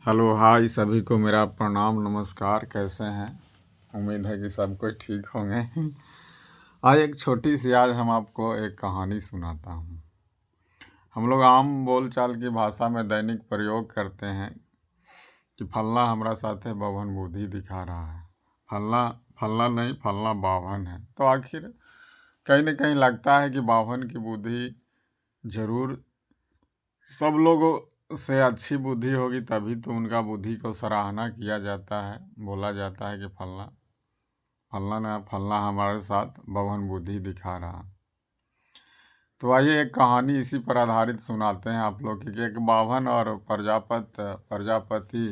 Hello hi सभी को मेरा प्रणाम नमस्कार। कैसे हैं? उम्मीद है कि सब कोई ठीक होंगे। आज एक छोटी सी आज हम आपको एक कहानी सुनाता हूँ। हम लोग आम बोलचाल की भाषा में दैनिक प्रयोग करते हैं कि फलना हमारा साथ है बावन बुद्धि दिखा रहा है। फलना फलना नहीं, फलना बावन है। तो आखिर कहीं न कहीं लगता है कि बावन की बुद्धि जरूर सब लोगों से अच्छी बुद्धि होगी, तभी तो उनका बुद्धि को सराहना किया जाता है। बोला जाता है कि फलना फलना ना फलना हमारे साथ बावन बुद्धि दिखा रहा। तो आइए एक कहानी इसी पर आधारित सुनाते हैं आप लोग कि एक बावन और प्रजापति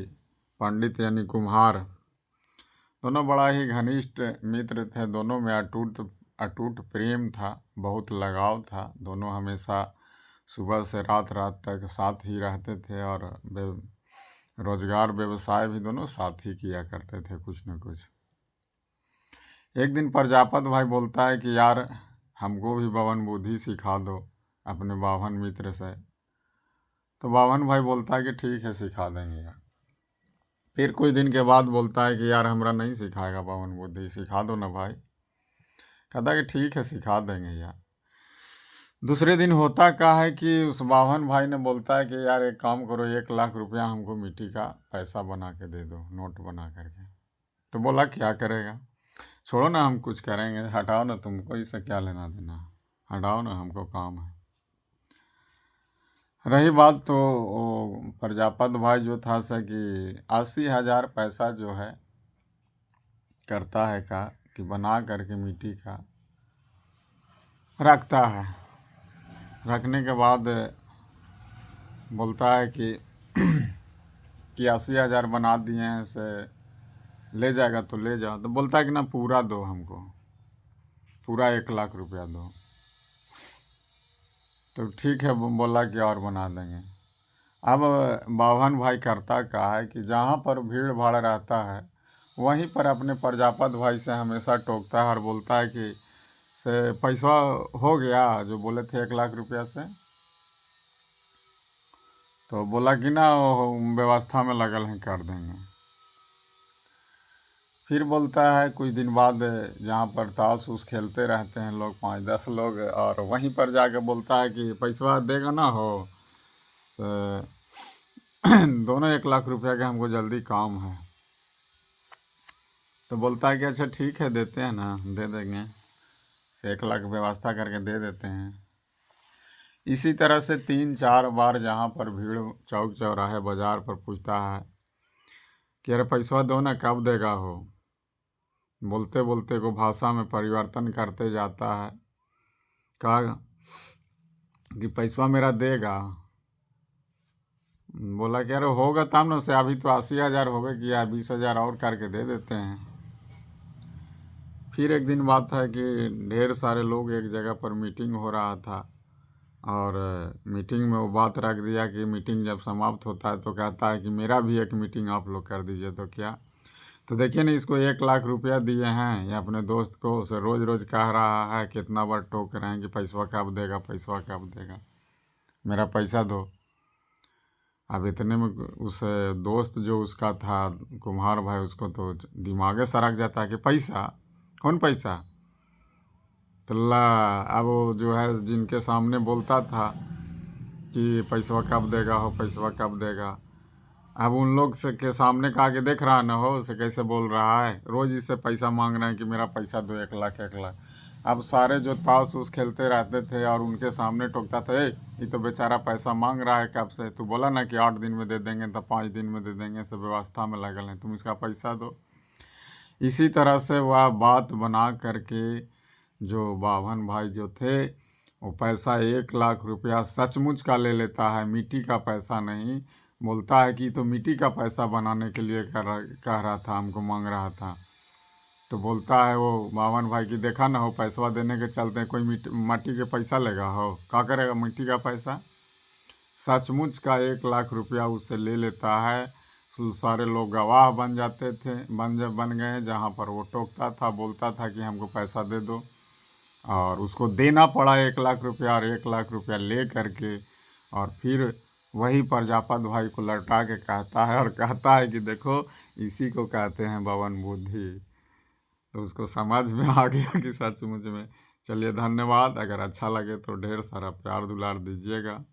पंडित यानी कुम्हार दोनों बड़ा ही घनिष्ठ मित्र थे। दोनों में अटूट अटूट प्रेम था, बहुत लगाव था। दोनों हमेशा सुबह से रात रात तक साथ ही रहते थे और रोजगार व्यवसाय भी दोनों साथ ही किया करते थे, कुछ न कुछ। एक दिन प्रजापत भाई बोलता है कि यार हमको भी बावन बुद्धि सिखा दो अपने बावन मित्र से। तो बावन भाई बोलता है कि ठीक है, सिखा देंगे यार। फिर कुछ दिन के बाद बोलता है कि यार हमरा नहीं सिखाएगा बावन बुद्धि, सिखा दो ना भाई। कहता है कि ठीक है, सिखा देंगे यार। दूसरे दिन होता क्या है कि उस बावन भाई ने बोलता है कि यार एक काम करो, 1 लाख रुपया हमको मिट्टी का पैसा बना के दे दो, नोट बना करके। तो बोला क्या करेगा? छोड़ो ना, हम कुछ करेंगे, हटाओ ना, तुमको इससे क्या लेना देना, हटाओ ना, हमको काम है। रही बात तो वो प्रजापत भाई जो था सा कि 80,000 पैसा जो है करता है का कि बना करके मिट्टी का रखता है। रखने के बाद बोलता है कि 80,000 बना दिए हैं, से ले जाएगा तो ले जाओ। तो बोलता है कि ना पूरा दो, हमको पूरा 1 लाख रुपया दो। तो ठीक है, बोला कि और बना देंगे। अब बावन भाई करता क्या है कि जहाँ पर भीड़ भाड़ रहता है वहीं पर अपने प्रजापत भाई से हमेशा टोकता है और बोलता है कि से पैसा हो गया जो बोले थे 1 लाख रुपया से। तो बोला कि ना वो व्यवस्था में लगल हैं, कर देंगे। फिर बोलता है कुछ दिन बाद, जहाँ पर ताश उस खेलते रहते हैं लोग 5-10 लोग, और वहीं पर जाके बोलता है कि पैसा देगा ना हो से दोनों 1 लाख रुपया के हमको जल्दी काम है। तो बोलता है कि अच्छा ठीक है, देते हैं ना, दे देंगे, से 1 लाख व्यवस्था करके दे देते हैं। इसी तरह से 3-4 बार जहाँ पर भीड़ चौक चौराहे बाजार पर पूछता है कि अरे पैसा दो ना, कब देगा हो। बोलते बोलते को भाषा में परिवर्तन करते जाता है। कहा कि पैसा मेरा देगा। बोला कि अरे होगा तब ना, से अभी तो 80,000 हो गए, कि यार 20,000 और करके दे देते हैं। फिर एक दिन बात है कि ढेर सारे लोग एक जगह पर मीटिंग हो रहा था, और मीटिंग में वो बात रख दिया कि मीटिंग जब समाप्त होता है तो कहता है कि मेरा भी एक मीटिंग आप लोग कर दीजिए। तो क्या? तो देखिए ना, इसको 1 लाख रुपया दिए हैं, ये अपने दोस्त को उसे रोज़ रोज़ कह रहा है, कितना बार टोक रहे हैं कि पैसा कब देगा, पैसा कब देगा, मेरा पैसा दो। अब इतने में उस दोस्त जो उसका था कुम्हार भाई, उसको तो दिमागे सरक जाता है कि पैसा, कौन पैसा? तो अब वो जो है जिनके सामने बोलता था कि पैसा कब देगा हो, पैसा कब देगा, अब उन लोग से के सामने का आगे देख रहा ना हो उसे कैसे बोल रहा है, रोज़ इससे पैसा मांग रहे हैं कि मेरा पैसा दो, 1 लाख 1 लाख। अब सारे जो ताश उस खेलते रहते थे और उनके सामने टोकता था, ये तो बेचारा पैसा मांग रहा है कब से, तू बोला ना कि 8 दिन में दे देंगे, तो 5 दिन में दे देंगे, सब व्यवस्था में लगल है, तुम इसका पैसा दो। इसी तरह से वह बात बना करके जो बावन भाई जो थे, वो पैसा 1 लाख रुपया सचमुच का ले लेता है, मिट्टी का पैसा नहीं। बोलता है कि तो मिट्टी का पैसा बनाने के लिए कह रहा था, हमको मांग रहा था। तो बोलता है वो बावन भाई की देखा ना हो, पैसा देने के चलते कोई मिट्टी के पैसा लेगा हो, क्या करेगा मिट्टी का पैसा। सचमुच का 1 लाख रुपया उससे ले लेता है। सारे लोग गवाह बन जाते थे, बन गए, जहाँ पर वो टोकता था, बोलता था कि हमको पैसा दे दो, और उसको देना पड़ा 1 लाख रुपया। और 1 लाख रुपया ले करके और फिर वही प्रजापत भाई को लौटा के कहता है और कहता है कि देखो इसी को कहते हैं भवन बुद्धि। तो उसको समझ में आ गया कि सचमुच में। चलिए धन्यवाद। अगर अच्छा लगे तो ढेर सारा प्यार दुलार दीजिएगा।